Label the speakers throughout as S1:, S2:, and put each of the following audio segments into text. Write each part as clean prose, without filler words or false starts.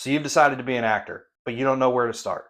S1: So you've decided to be an actor, but you don't know where to start.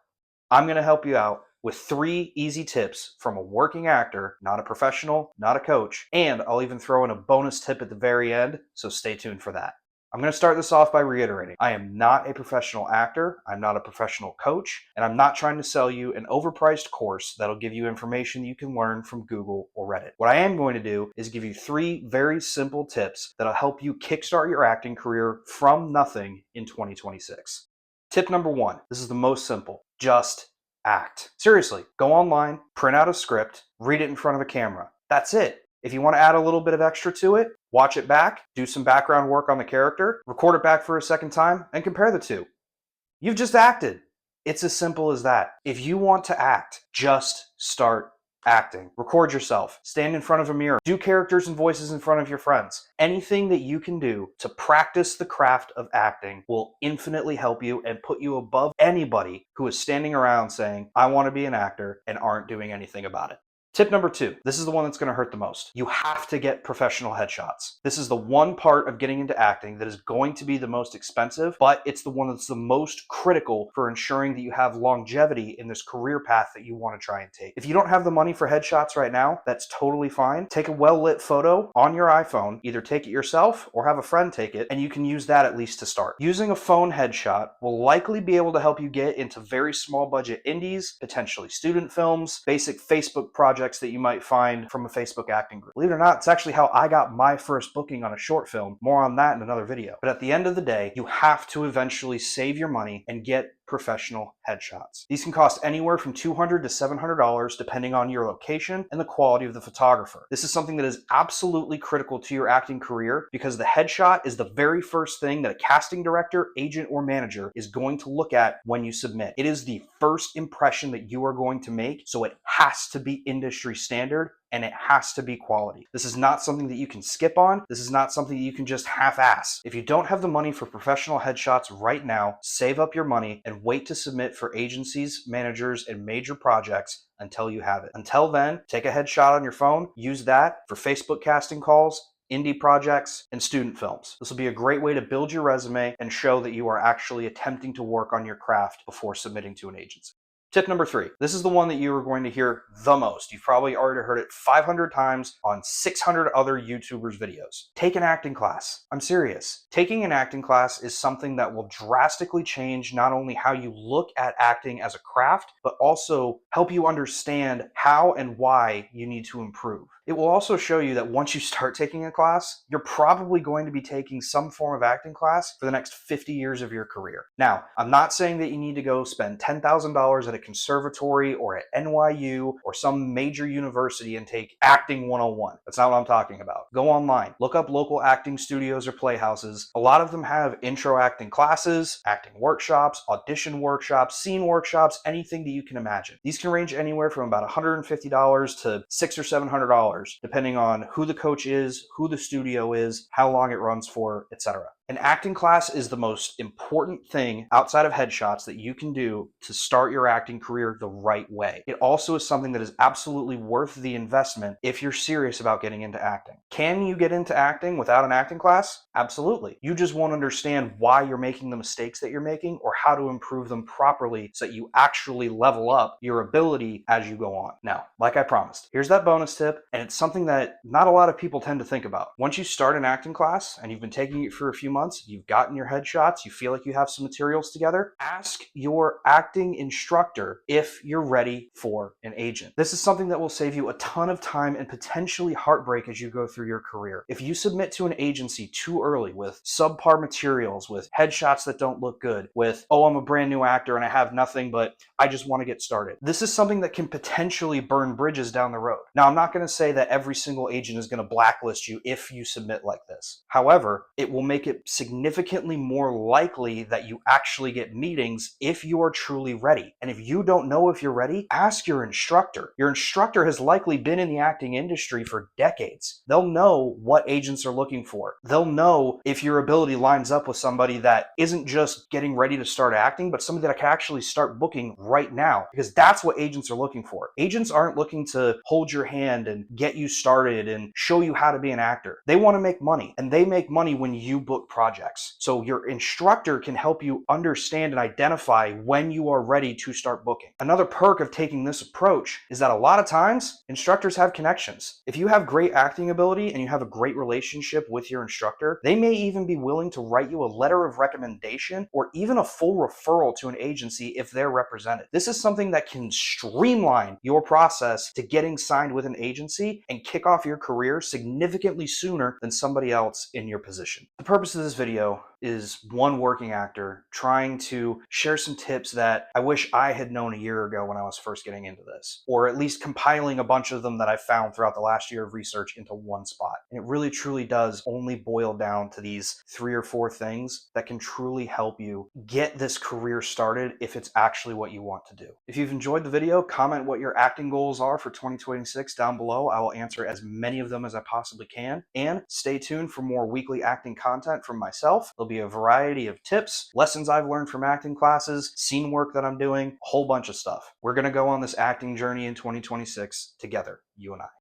S1: I'm going to help you out with 3 easy tips from a working actor, not a professional, not a coach, and I'll even throw in a bonus tip at the very end, so stay tuned for that. I'm going to start this off by reiterating, I am not a professional actor, I'm not a professional coach, and I'm not trying to sell you an overpriced course that'll give you information you can learn from Google or Reddit. What I am going to do is give you 3 very simple tips that'll help you kickstart your acting career from nothing in 2026. Tip number 1, this is the most simple, just act. Seriously, go online, print out a script, read it in front of a camera. That's it. If you want to add a little bit of extra to it, watch it back, do some background work on the character, record it back for a second time, and compare the two. You've just acted. It's as simple as that. If you want to act, just start acting. Record yourself. Stand in front of a mirror. Do characters and voices in front of your friends. Anything that you can do to practice the craft of acting will infinitely help you and put you above anybody who is standing around saying, I want to be an actor, and aren't doing anything about it. Tip number 2, this is the one that's going to hurt the most. You have to get professional headshots. This is the one part of getting into acting that is going to be the most expensive, but it's the one that's the most critical for ensuring that you have longevity in this career path that you want to try and take. If you don't have the money for headshots right now, that's totally fine. Take a well-lit photo on your iPhone, either take it yourself or have a friend take it, and you can use that at least to start. Using a phone headshot will likely be able to help you get into very small budget indies, potentially student films, basic Facebook projects that you might find from a Facebook acting group. Believe it or not, it's actually how I got my first booking on a short film. More on that in another video. But at the end of the day, you have to eventually save your money and get professional headshots. These can cost anywhere from $200 to $700 depending on your location and the quality of the photographer. This is something that is absolutely critical to your acting career because the headshot is the very first thing that a casting director, agent, or manager is going to look at when you submit. It is the first impression that you are going to make, so it has to be industry standard and it has to be quality. This is not something that you can skip on. This is not something that you can just half-ass. If you don't have the money for professional headshots right now, save up your money and wait to submit for agencies, managers, and major projects until you have it. Until then, take a headshot on your phone, use that for Facebook casting calls, indie projects, and student films. This will be a great way to build your resume and show that you are actually attempting to work on your craft before submitting to an agency. Tip number 3. This is the one that you are going to hear the most. You've probably already heard it 500 times on 600 other YouTubers' videos. Take an acting class. I'm serious. Taking an acting class is something that will drastically change not only how you look at acting as a craft, but also help you understand how and why you need to improve. It will also show you that once you start taking a class, you're probably going to be taking some form of acting class for the next 50 years of your career. Now, I'm not saying that you need to go spend $10,000 at a conservatory or at NYU or some major university and take acting 101. That's not what I'm talking about. Go online, look up local acting studios or playhouses. A lot of them have intro acting classes, acting workshops, audition workshops, scene workshops, anything that you can imagine. These can range anywhere from about $150 to $600 or $700, depending on who the coach is, who the studio is, how long it runs for, etc. An acting class is the most important thing outside of headshots that you can do to start your acting career the right way. It also is something that is absolutely worth the investment if you're serious about getting into acting. Can you get into acting without an acting class? Absolutely. You just won't understand why you're making the mistakes that you're making or how to improve them properly so that you actually level up your ability as you go on. Now, like I promised, here's that bonus tip, and it's something that not a lot of people tend to think about. Once you start an acting class and you've been taking it for a few months, you've gotten your headshots, you feel like you have some materials together, ask your acting instructor if you're ready for an agent. This is something that will save you a ton of time and potentially heartbreak as you go through your career. If you submit to an agency too early with subpar materials, with headshots that don't look good, with, oh, I'm a brand new actor and I have nothing, but I just want to get started. This is something that can potentially burn bridges down the road. Now, I'm not going to say that every single agent is going to blacklist you if you submit like this. However, it will make it significantly more likely that you actually get meetings if you are truly ready. And if you don't know if you're ready, ask your instructor. Your instructor has likely been in the acting industry for decades. They'll know what agents are looking for. They'll know if your ability lines up with somebody that isn't just getting ready to start acting, but somebody that can actually start booking right now, because that's what agents are looking for. Agents aren't looking to hold your hand and get you started and show you how to be an actor. They want to make money, and they make money when you book projects. So your instructor can help you understand and identify when you are ready to start booking. Another perk of taking this approach is that a lot of times instructors have connections. If you have great acting ability and you have a great relationship with your instructor, they may even be willing to write you a letter of recommendation or even a full referral to an agency if they're represented. This is something that can streamline your process to getting signed with an agency and kick off your career significantly sooner than somebody else in your position. The purpose of this video is one working actor trying to share some tips that I wish I had known a year ago when I was first getting into this, or at least compiling a bunch of them that I found throughout the last year of research into one spot. And it really truly does only boil down to these 3 or 4 things that can truly help you get this career started if it's actually what you want to do. If you've enjoyed the video, comment what your acting goals are for 2026 down below. I will answer as many of them as I possibly can. And stay tuned for more weekly acting content from myself. There'll be a variety of tips, lessons I've learned from acting classes, scene work that I'm doing, a whole bunch of stuff. We're going to go on this acting journey in 2026 together, you and I.